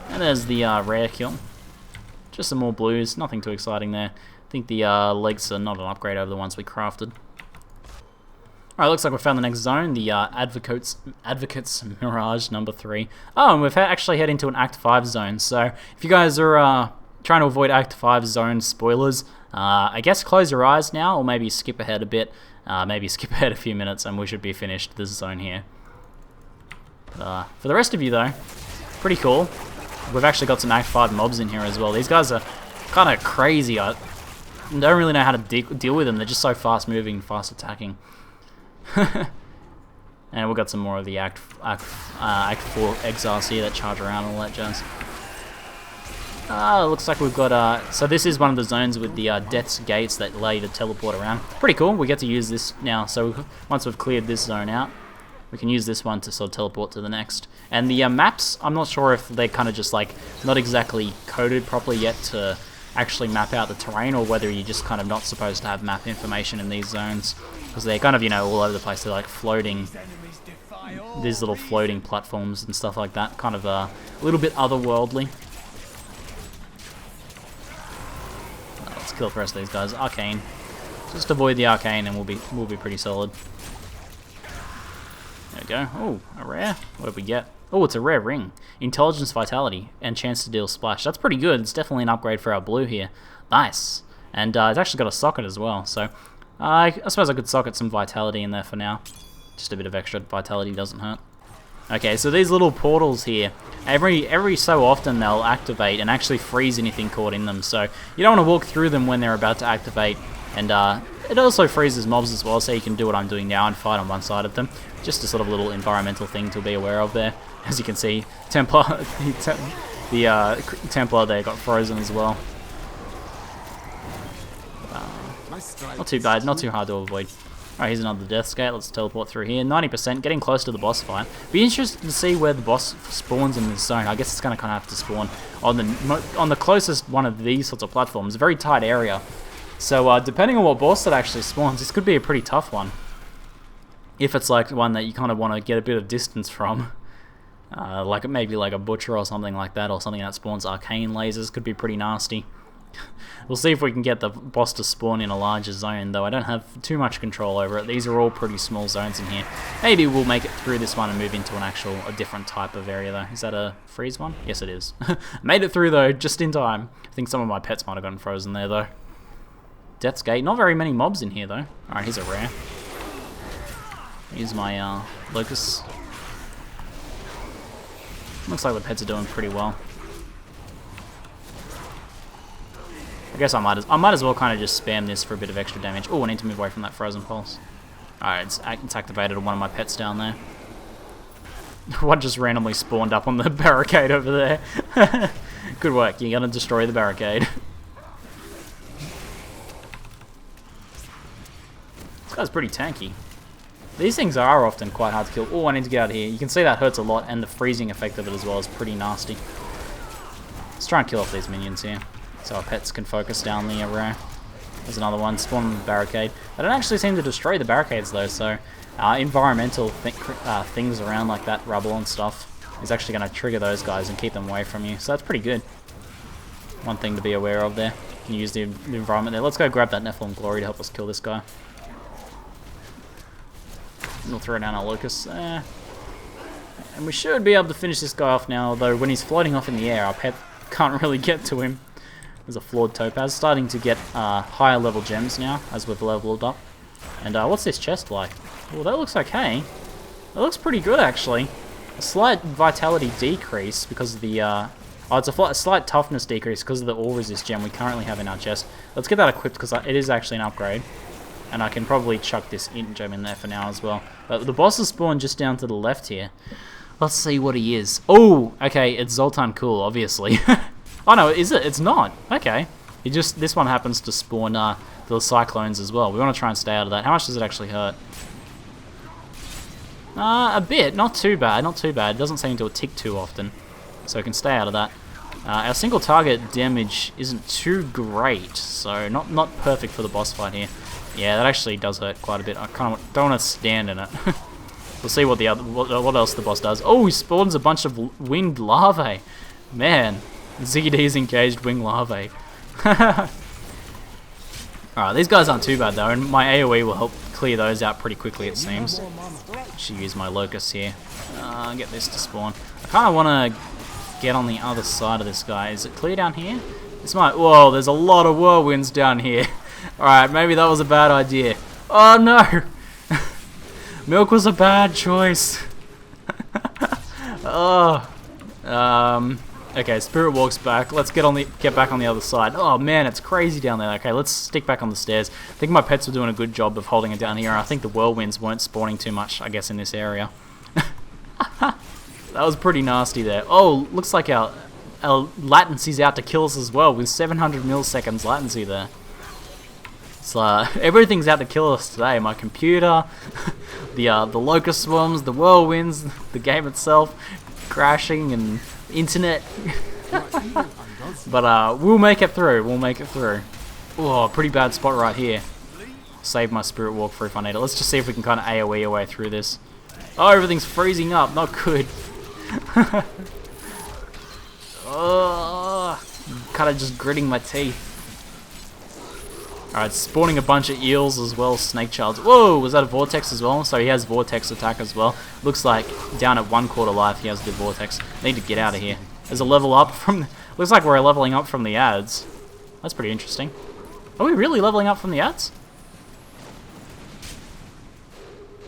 [SPEAKER 1] And there's the rare kill. Just some more blues, nothing too exciting there. I think the legs are not an upgrade over the ones we crafted. Alright, looks like we found the next zone, the Advocates Mirage number 3. Oh, and we've actually headed into an Act 5 zone, so if you guys are trying to avoid Act 5 zone spoilers, I guess close your eyes now, or maybe skip ahead a bit, maybe skip ahead a few minutes and we should be finished this zone here. For the rest of you though, pretty cool. We've actually got some Act 5 mobs in here as well. These guys are kind of crazy. I don't really know how to deal with them, they're just so fast moving, fast attacking. And we've got some more of the Act 4 exiles here that charge around and all that jazz. Looks like we've got, so this is one of the zones with the Death's Gates that allow you to teleport around. Pretty cool, we get to use this now, so once we've cleared this zone out, we can use this one to sort of teleport to the next. And the maps, I'm not sure if they're kind of just like, not exactly coded properly yet to actually map out the terrain, or whether you're just kind of not supposed to have map information in these zones. Because they're kind of, you know, all over the place, they're like floating, these little floating platforms and stuff like that, kind of a little bit otherworldly. Let's kill the rest of these guys. Arcane. Just avoid the arcane and we'll be pretty solid. There we go. Oh, a rare. What did we get? Oh, it's a rare ring. Intelligence, Vitality, and chance to deal splash. That's pretty good. It's definitely an upgrade for our blue here. Nice. And it's actually got a socket as well. So I suppose I could socket some Vitality in there for now. Just a bit of extra Vitality doesn't hurt. Okay, so these little portals here, every so often they'll activate and actually freeze anything caught in them. So you don't want to walk through them when they're about to activate. And it also freezes mobs as well, so you can do what I'm doing now and fight on one side of them. Just a sort of little environmental thing to be aware of there. As you can see, Templar, the Templar there got frozen as well. Not too bad, not too hard to avoid. Alright, here's another Death's Gate. Let's teleport through here. 90%, getting close to the boss fight. Be interested to see where the boss spawns in this zone. I guess it's going to kind of have to spawn on the closest one of these sorts of platforms. A very tight area. So depending on what boss it actually spawns, this could be a pretty tough one. If it's like one that you kind of want to get a bit of distance from. Like maybe like a Butcher or something like that, or something that spawns arcane lasers, could be pretty nasty. We'll see if we can get the boss to spawn in a larger zone, though I don't have too much control over it. These are all pretty small zones in here. Maybe we'll make it through this one and move into a different type of area though. Is that a freeze one? Yes it is. Made it through though, just in time. I think some of my pets might have gotten frozen there though. Death's Gate, not very many mobs in here though. Alright, here's a rare. Here's my Locus. Looks like the pets are doing pretty well. I guess I might as well kind of just spam this for a bit of extra damage. Oh, I need to move away from that frozen pulse. Alright, it's activated on one of my pets down there. One just randomly spawned up on the barricade over there. Good work, you're gonna destroy the barricade. This guy's pretty tanky. These things are often quite hard to kill. Oh, I need to get out of here. You can see that hurts a lot, and the freezing effect of it as well is pretty nasty. Let's try and kill off these minions here, so our pets can focus down the array. There's another one, spawn on the barricade. They don't actually seem to destroy the barricades though, so environmental things around like that, rubble and stuff, is actually going to trigger those guys and keep them away from you, so that's pretty good. One thing to be aware of there. You can use the environment there. Let's go grab that Nephalem Glory to help us kill this guy. We'll throw down our Locus there. And we should be able to finish this guy off now, although when he's floating off in the air, our pet can't really get to him. There's a flawed Topaz, starting to get higher level gems now, as we've leveled up. And what's this chest like? Well, that looks okay. That looks pretty good, actually. A slight vitality decrease because of the... oh, it's a slight toughness decrease because of the all resist gem we currently have in our chest. Let's get that equipped because it is actually an upgrade. And I can probably chuck this int gem in there for now as well. But the boss is spawned just down to the left here. Let's see what he is. Oh, okay, it's Zoltun cool, obviously. Oh no, is it? It's not. Okay. This one happens to spawn the cyclones as well. We want to try and stay out of that. How much does it actually hurt? A bit. Not too bad. Not too bad. It doesn't seem to tick too often. So we can stay out of that. Our single target damage isn't too great, so not perfect for the boss fight here. Yeah, that actually does hurt quite a bit. I kind of don't want to stand in it. We'll see what what else the boss does. Oh, he spawns a bunch of winged larvae. Man, ZiggyD's engaged winged larvae. Alright, these guys aren't too bad though, and my AoE will help clear those out pretty quickly, it seems. Should use my Locus here. Get this to spawn. I kind of want to get on the other side of this guy. Is it clear down here? This might... Whoa, there's a lot of whirlwinds down here. Alright, maybe that was a bad idea. Oh no! Milk was a bad choice. Oh. Okay, Spirit Walk's back. Let's get back on the other side. Oh man, it's crazy down there. Okay, let's stick back on the stairs. I think my pets were doing a good job of holding it down here. I think the whirlwinds weren't spawning too much, I guess, in this area. That was pretty nasty there. Oh, looks like our latency's out to kill us as well, with 700 milliseconds latency there. So everything's out to kill us today. My computer, the Locus Swarms, the whirlwinds, the game itself, crashing, and internet. But we'll make it through. We'll make it through. Oh, pretty bad spot right here. Save my Spirit Walk for if I need it. Let's just see if we can kind of AoE our way through this. Oh, everything's freezing up. Not good. Oh, kind of just gritting my teeth. Alright, spawning a bunch of eels as well, snake childs. Whoa, was that a vortex as well? So he has vortex attack as well. Looks like down at 1/4 life he has the vortex. Need to get out of here. There's a level up from... Looks like we're leveling up from the ads. That's pretty interesting. Are we really leveling up from the ads?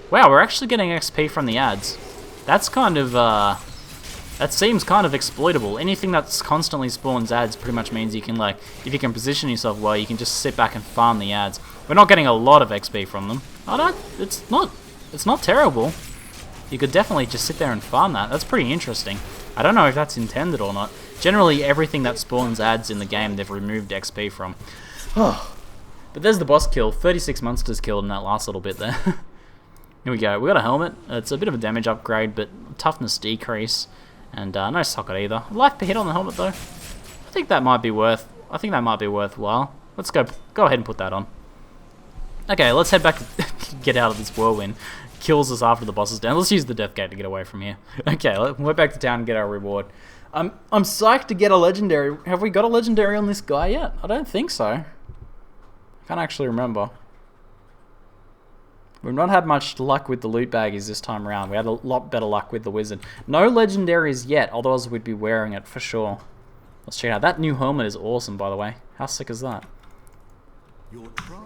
[SPEAKER 1] Wow, we're actually getting XP from the ads. That's kind of, that seems kind of exploitable. Anything that's constantly spawns ads pretty much means you can, like, if you can position yourself well, you can just sit back and farm the ads. We're not getting a lot of XP from them. It's not terrible. You could definitely just sit there and farm that. That's pretty interesting. I don't know if that's intended or not. Generally, everything that spawns ads in the game, they've removed XP from. But there's the boss kill. 36 monsters killed in that last little bit there. Here we go. We got a helmet. It's a bit of a damage upgrade, but toughness decrease, and no socket either. Life per hit on the helmet though. I think that might be worthwhile. Let's go ahead and put that on. Okay, let's head back. Get out of this whirlwind. Kills us after the boss is down. Let's use the death gate to get away from here. Okay, we're back to town and get our reward. I'm psyched to get a legendary. Have we got a legendary on this guy yet? I don't think so. I can't actually remember. We've not had much luck with the loot baggies this time around. We had a lot better luck with the wizard. No legendaries yet, otherwise we'd be wearing it for sure. Let's check it out. That new helmet is awesome, by the way. How sick is that?
[SPEAKER 2] Your trial.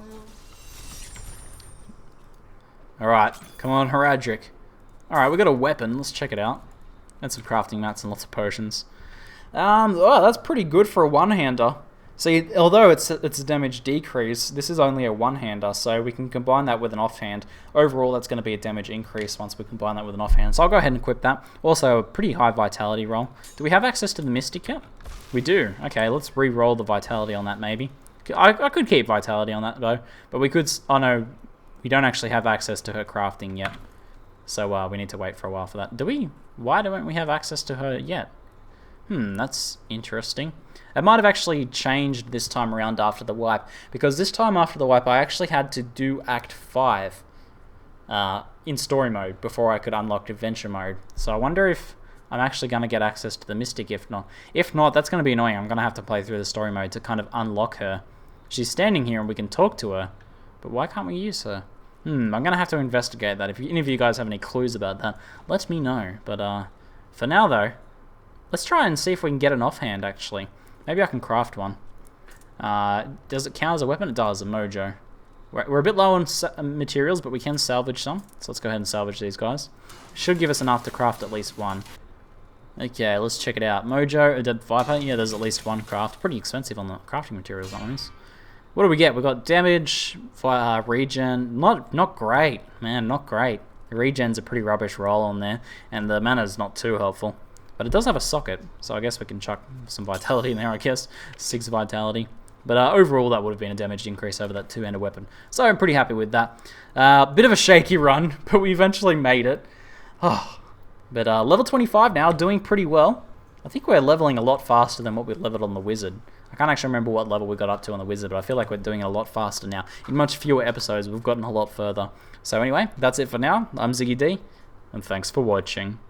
[SPEAKER 1] Alright, come on, Horadric. Alright, we got a weapon. Let's check it out. And some crafting mats and lots of potions. Oh, that's pretty good for a one-hander. See, although it's a damage decrease, this is only a one-hander, so we can combine that with an offhand. Overall, that's going to be a damage increase once we combine that with an offhand. So I'll go ahead and equip that. Also, a pretty high vitality roll. Do we have access to the Mystic yet? We do. Okay, let's re-roll the vitality on that, maybe. I could keep vitality on that, though. But we could... Oh, no. We don't actually have access to her crafting yet. So we need to wait for a while for that. Do we? Why don't we have access to her yet? That's interesting. It might have actually changed this time around after the wipe, because this time after the wipe I actually had to do Act 5 in story mode before I could unlock adventure mode. So I wonder if I'm actually going to get access to the Mystic if not. If not, that's going to be annoying. I'm going to have to play through the story mode to kind of unlock her. She's standing here and we can talk to her, but why can't we use her? I'm going to have to investigate that. If any of you guys have any clues about that, let me know. But for now though, let's try and see if we can get an offhand actually. Maybe I can craft one. Does it count as a weapon? It does, a mojo. We're a bit low on materials, but we can salvage some. So let's go ahead and salvage these guys. Should give us enough to craft at least one. Okay, let's check it out. Mojo, a dead viper. Yeah, there's at least one craft. Pretty expensive on the crafting materials on this. What do we get? We got damage, fire, regen. Not great, man. Not great. The regen's a pretty rubbish roll on there, and the mana's not too helpful. But it does have a socket, so I guess we can chuck some vitality in there, I guess. 6 vitality. But overall, that would have been a damage increase over that two-handed weapon. So I'm pretty happy with that. Bit of a shaky run, but we eventually made it. But level 25 now, doing pretty well. I think we're leveling a lot faster than what we leveled on the wizard. I can't actually remember what level we got up to on the wizard, but I feel like we're doing it a lot faster now. In much fewer episodes, we've gotten a lot further. So anyway, that's it for now. I'm ZiggyD, and thanks for watching.